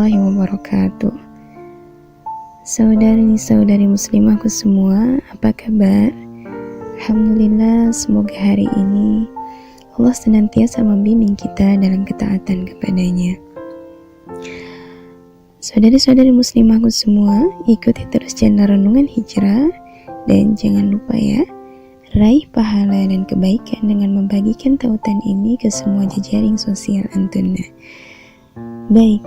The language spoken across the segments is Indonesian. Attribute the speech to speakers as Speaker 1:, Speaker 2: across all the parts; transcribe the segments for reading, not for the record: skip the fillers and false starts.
Speaker 1: warahmatullahi wabarakatuh. Saudari-saudari muslimahku semua, apa kabar? Alhamdulillah, semoga hari ini Allah senantiasa membimbing kita dalam ketaatan kepadanya. Saudari-saudari muslimahku semua, ikuti terus channel Renungan Hijrah dan jangan lupa ya, raih pahala dan kebaikan dengan membagikan tautan ini ke semua jejaring sosial Antuna. Baik,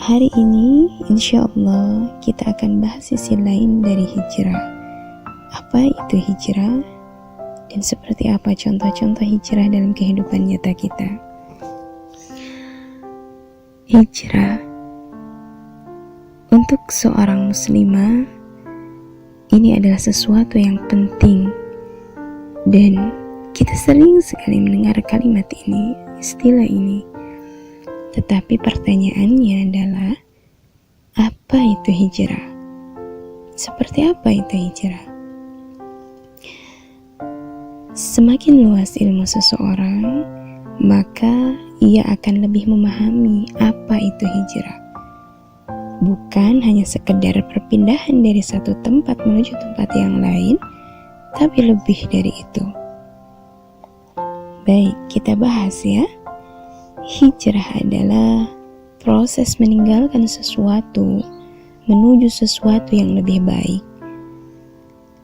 Speaker 1: hari ini insya Allah kita akan bahas sisi lain dari hijrah. Apa itu hijrah? Dan seperti apa contoh-contoh hijrah dalam kehidupan nyata kita? Hijrah untuk seorang muslimah ini adalah sesuatu yang penting, dan kita sering sekali mendengar kalimat ini, istilah ini. Tetapi pertanyaannya adalah, apa itu hijrah? Seperti apa itu hijrah? Semakin luas ilmu seseorang, maka ia akan lebih memahami apa itu hijrah. Bukan hanya sekedar perpindahan dari satu tempat menuju tempat yang lain, tapi lebih dari itu. Baik, kita bahas ya. Hijrah adalah proses meninggalkan sesuatu menuju sesuatu yang lebih baik.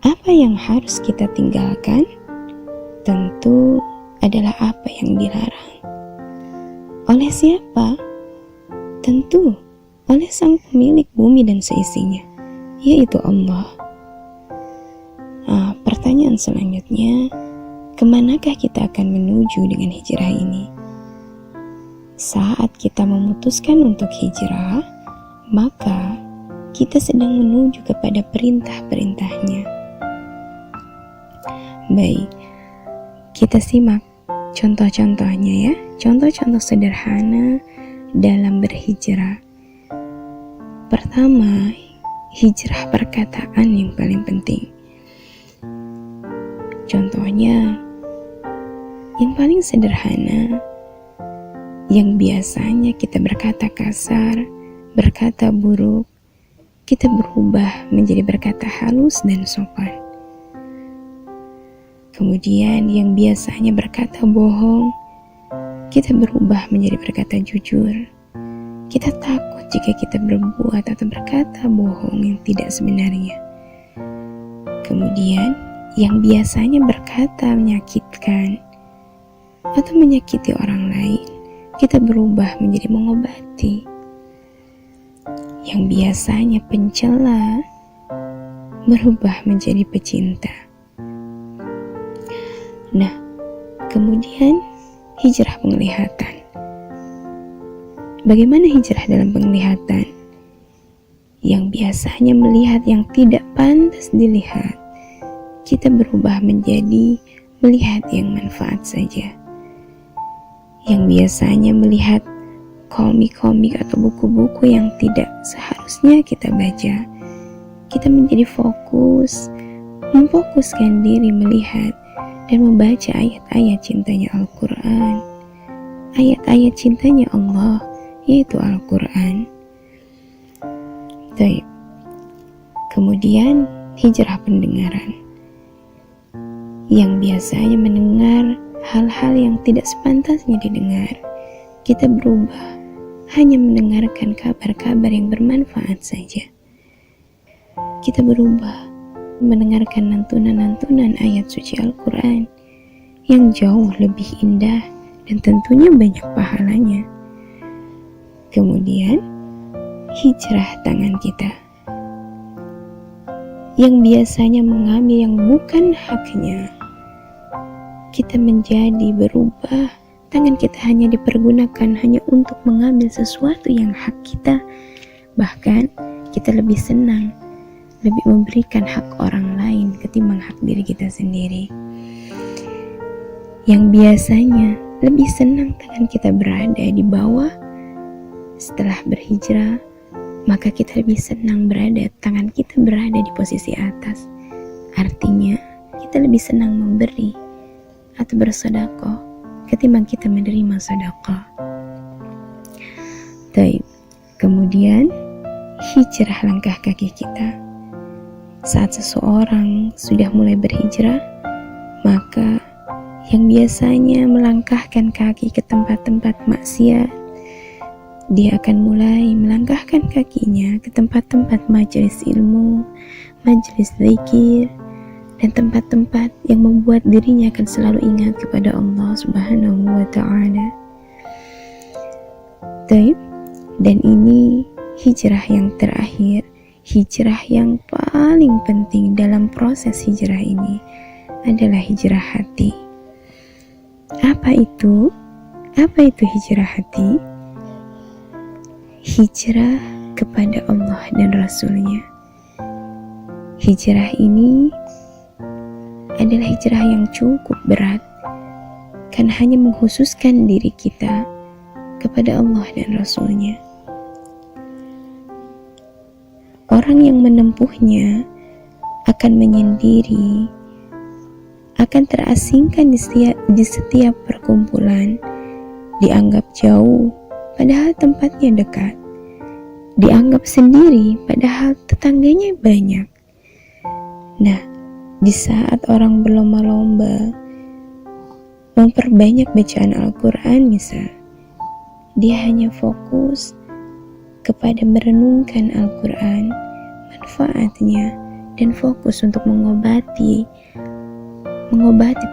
Speaker 1: Apa yang harus kita tinggalkan? Tentu adalah apa yang dilarang. Oleh siapa? Tentu oleh Sang Pemilik bumi dan seisinya, yaitu Allah. Pertanyaan selanjutnya, kemanakah kita akan menuju dengan hijrah ini? Saat kita memutuskan untuk hijrah, maka kita sedang menuju kepada perintah-perintahnya. Baik, kita simak contoh-contohnya ya, contoh-contoh sederhana dalam berhijrah. Pertama, hijrah perkataan yang paling penting. Contohnya, yang paling sederhana, yang biasanya kita berkata kasar, berkata buruk, kita berubah menjadi berkata halus dan sopan. Kemudian yang biasanya berkata bohong, kita berubah menjadi berkata jujur. Kita takut jika kita berbuat atau berkata bohong yang tidak sebenarnya. Kemudian, yang biasanya berkata menyakitkan atau menyakiti orang lain, kita berubah menjadi mengobati. Yang biasanya pencela, berubah menjadi pecinta. Nah, kemudian hijrah penglihatan. Bagaimana hijrah dalam penglihatan? Yang biasanya melihat yang tidak pantas dilihat, kita berubah menjadi melihat yang manfaat saja. Yang biasanya melihat komik-komik atau buku-buku yang tidak seharusnya kita baca, kita menjadi memfokuskan diri melihat dan membaca ayat-ayat cintanya Al-Quran, ayat-ayat cintanya Allah, yaitu Al-Quran. Baik. Kemudian hijrah pendengaran. Yang biasanya mendengar hal-hal yang tidak sepantasnya didengar, kita berubah hanya mendengarkan kabar-kabar yang bermanfaat saja. Kita berubah mendengarkan lantunan-lantunan ayat suci Al-Quran yang jauh lebih indah dan tentunya banyak pahalanya. Kemudian, hijrah tangan kita. Yang biasanya mengambil yang bukan haknya, kita menjadi berubah. Tangan kita hanya dipergunakan hanya untuk mengambil sesuatu yang hak kita. Bahkan, kita lebih senang, lebih memberikan hak orang lain ketimbang hak diri kita sendiri. Yang biasanya lebih senang tangan kita berada di bawah, setelah berhijrah, maka kita lebih senang tangan kita berada di posisi atas. Artinya, kita lebih senang memberi atau bersedekah ketimbang kita menerima sedekah. Taib. Kemudian hijrah langkah kaki kita. Saat seseorang sudah mulai berhijrah, maka yang biasanya melangkahkan kaki ke tempat-tempat maksiat, dia akan mulai melangkahkan kakinya ke tempat-tempat majelis ilmu, majelis zikir, dan tempat-tempat yang membuat dirinya akan selalu ingat kepada Allah Subhanahu wa Ta'ala. Taib. Dan ini hijrah yang terakhir, hijrah yang paling penting dalam proses hijrah ini adalah hijrah hati. Apa itu? Apa itu hijrah hati? Hijrah kepada Allah dan Rasul-Nya. Hijrah ini adalah hijrah yang cukup berat, kan hanya mengkhususkan diri kita kepada Allah dan Rasul-Nya. Orang yang menempuhnya akan menyendiri, akan terasingkan di setiap perkumpulan, dianggap jauh padahal tempatnya dekat, dianggap sendiri padahal tetangganya banyak. Nah, di saat orang berlomba-lomba memperbanyak bacaan Al-Quran misal, dia hanya fokus kepada merenungkan Al-Quran, manfaatnya, dan fokus untuk mengobati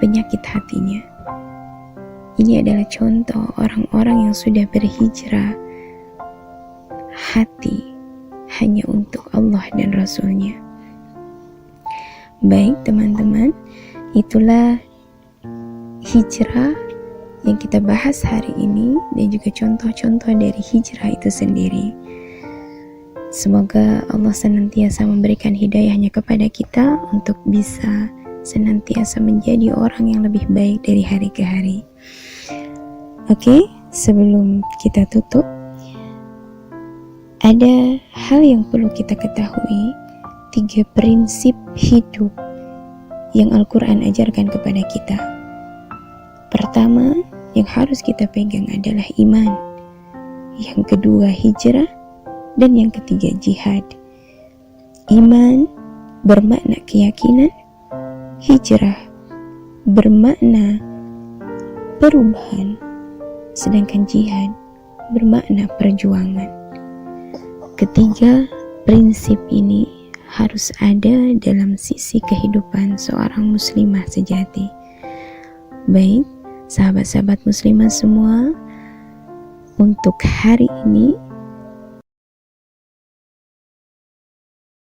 Speaker 1: penyakit hatinya. Ini adalah contoh orang-orang yang sudah berhijrah hati hanya untuk Allah dan Rasul-Nya. Baik teman-teman, itulah hijrah yang kita bahas hari ini dan juga contoh-contoh dari hijrah itu sendiri. Semoga Allah senantiasa memberikan hidayahnya kepada kita untuk bisa senantiasa menjadi orang yang lebih baik dari hari ke hari. Oke, sebelum kita tutup, ada hal yang perlu kita ketahui, 3 prinsip hidup yang Al-Quran ajarkan kepada kita. Pertama, yang harus kita pegang adalah iman. Yang kedua, hijrah. Dan yang ketiga, jihad. Iman bermakna keyakinan, hijrah bermakna perubahan, sedangkan jihad bermakna perjuangan. Ketiga prinsip ini harus ada dalam sisi kehidupan seorang muslimah sejati. Baik, sahabat-sahabat muslimah semua, untuk hari ini